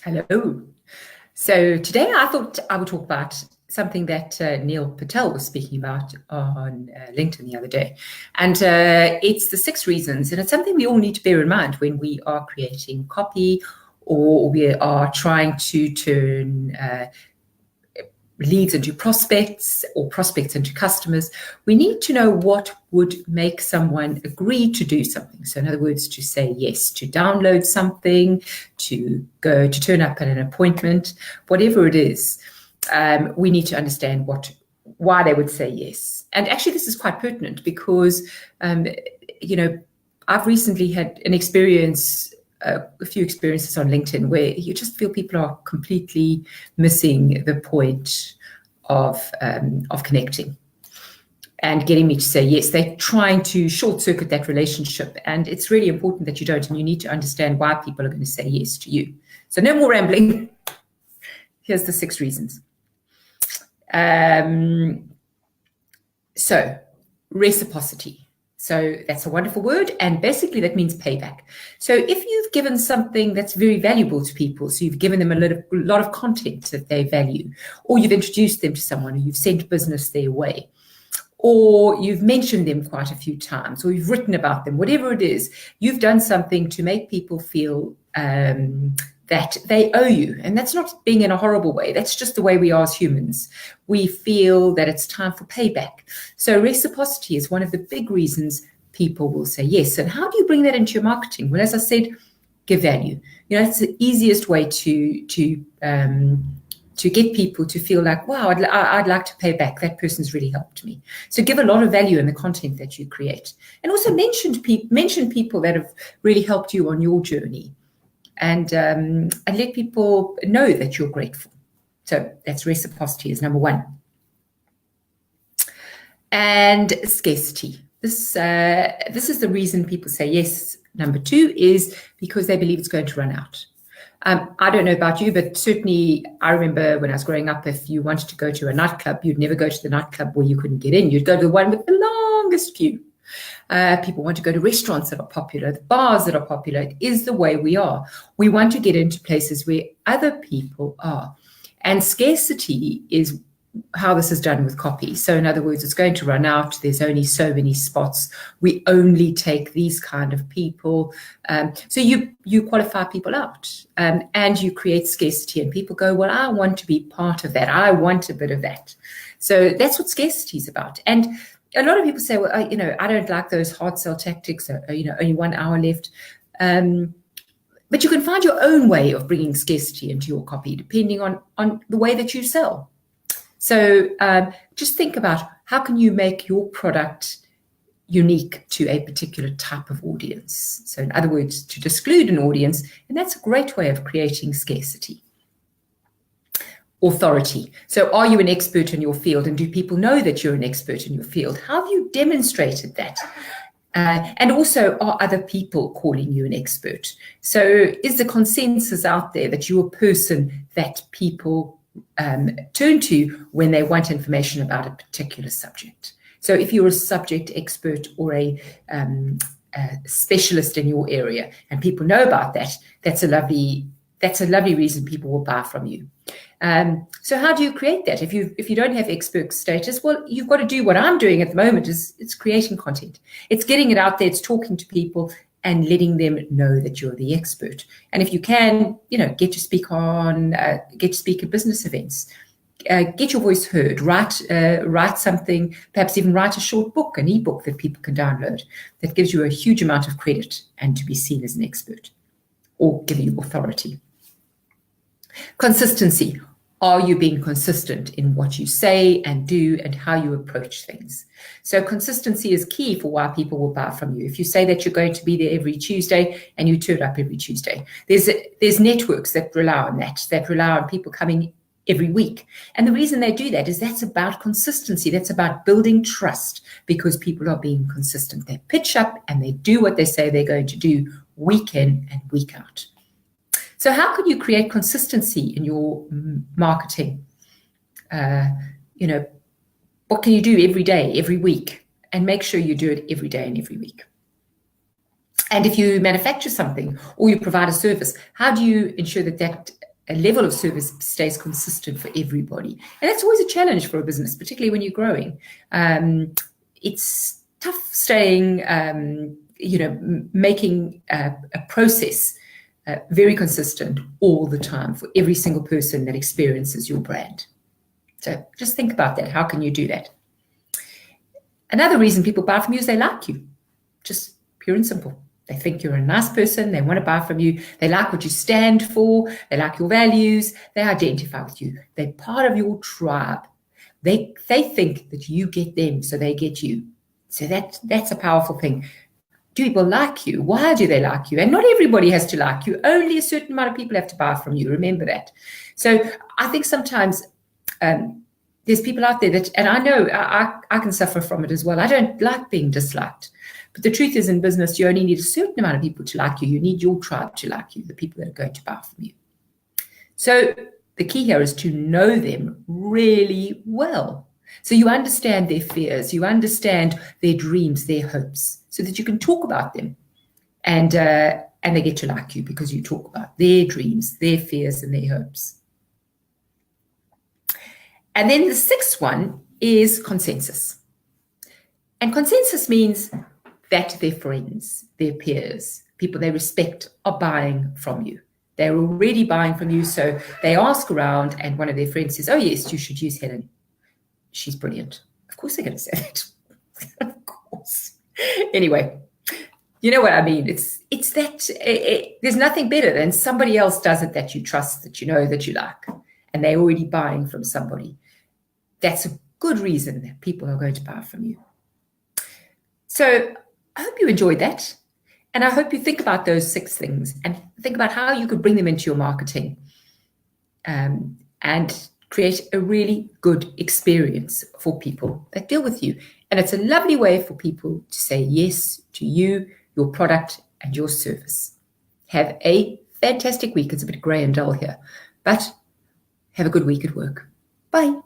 Hello. So today I thought I would talk about something that Neil Patel was speaking about on LinkedIn the other day. And it's the 6 reasons. And it's something we all need to bear in mind when we are creating copy or we are trying to turn leads into prospects or prospects into customers. We need to know what would make someone agree to do something. So in other words, to say yes, to download something, to turn up at an appointment, whatever it is, we need to understand why they would say yes. And actually this is quite pertinent because, I've recently had an experience, a few experiences on LinkedIn where you just feel people are completely missing the point of connecting and getting me to say yes. They're trying to short circuit that relationship, and it's really important that you don't, and you need to understand why people are going to say yes to you. So no more rambling. Here's the 6 reasons. So reciprocity. So that's a wonderful word, and basically that means payback. So if you've given something that's very valuable to people, so you've given them a lot of content that they value, or you've introduced them to someone, or you've sent business their way, or you've mentioned them quite a few times, or you've written about them, whatever it is, you've done something to make people feel that they owe you. And that's not being in a horrible way. That's just the way we are as humans. We feel that it's time for payback. So reciprocity is one of the big reasons people will say yes. And how do you bring that into your marketing? Well, as I said, give value. It's the easiest way to get people to feel like, wow, I'd like to pay back. That person's really helped me. So give a lot of value in the content that you create. And also mention people that have really helped you on your journey. And let people know that you're grateful. So that's reciprocity is number 1. And scarcity. This is the reason people say yes. Number 2 is because they believe it's going to run out. I don't know about you, but certainly I remember when I was growing up, if you wanted to go to a nightclub, you'd never go to the nightclub where you couldn't get in. You'd go to the one with the longest queue. People want to go to restaurants that are popular, the bars that are popular. It is the way we are. We want to get into places where other people are. And scarcity is how this is done with copy. So in other words, it's going to run out. There's only so many spots. We only take these kind of people. So you qualify people out and you create scarcity, and people go, well, I want to be part of that. I want a bit of that. So that's what scarcity is about. And a lot of people say, well, I don't like those hard sell tactics, only 1 hour left. But you can find your own way of bringing scarcity into your copy, depending on the way that you sell. So just think about how can you make your product unique to a particular type of audience. So in other words, to exclude an audience, and that's a great way of creating scarcity. Authority. So are you an expert in your field, and do people know that you're an expert in your field? How have you demonstrated that? And also, are other people calling you an expert? So is the consensus out there that you're a person that people turn to when they want information about a particular subject? So if you're a subject expert or a specialist in your area and people know about that, that's a lovely reason people will buy from you. So how do you create that? If you don't have expert status, well, you've got to do what I'm doing at the moment is it's creating content. It's getting it out there. It's talking to people and letting them know that you're the expert. And if you can, get to speak at business events, get your voice heard, write something, perhaps even write a short book, an ebook that people can download that gives you a huge amount of credit and to be seen as an expert or give you authority. Consistency. Are you being consistent in what you say and do and how you approach things? So consistency is key for why people will buy from you. If you say that you're going to be there every Tuesday and you turn up every Tuesday, there's networks that rely on that rely on people coming every week. And the reason they do that is that's about consistency. That's about building trust because people are being consistent. They pitch up and they do what they say they're going to do week in and week out. So how can you create consistency in your marketing? What can you do every day, every week, and make sure you do it every day and every week? And if you manufacture something or you provide a service, how do you ensure that a level of service stays consistent for everybody. And that's always a challenge for a business, particularly when you're growing. It's tough staying, making a process very consistent all the time for every single person that experiences your brand. So just think about that. How can you do that? Another reason people buy from you is they like you. Just pure and simple. They think you're a nice person. They want to buy from you. They like what you stand for. They like your values. They identify with you. They're part of your tribe. They think that you get them, so they get you. So that's a powerful thing. Do people like you? Why do they like you? And not everybody has to like you. Only a certain amount of people have to buy from you. Remember that. So I think sometimes there's people out there that, and I know I can suffer from it as well. I don't like being disliked. But the truth is, in business, you only need a certain amount of people to like you. You need your tribe to like you, the people that are going to buy from you. So the key here is to know them really well. So you understand their fears, you understand their dreams, their hopes, so that you can talk about them. And they get to like you because you talk about their dreams, their fears, and their hopes. And then the sixth one is consensus. And consensus means that their friends, their peers, people they respect are buying from you. They're already buying from you, so they ask around and one of their friends says, oh yes, you should use Helen. She's brilliant. Of course they're going to say that. Of course. Anyway, you know what I mean? It's that there's nothing better than somebody else does it that you trust, that you know, that you like, and they're already buying from somebody. That's a good reason that people are going to buy from you. So I hope you enjoyed that. And I hope you think about those 6 things and think about how you could bring them into your marketing and create a really good experience for people that deal with you. And it's a lovely way for people to say yes to you, your product, and your service. Have a fantastic week. It's a bit grey and dull here, but have a good week at work. Bye.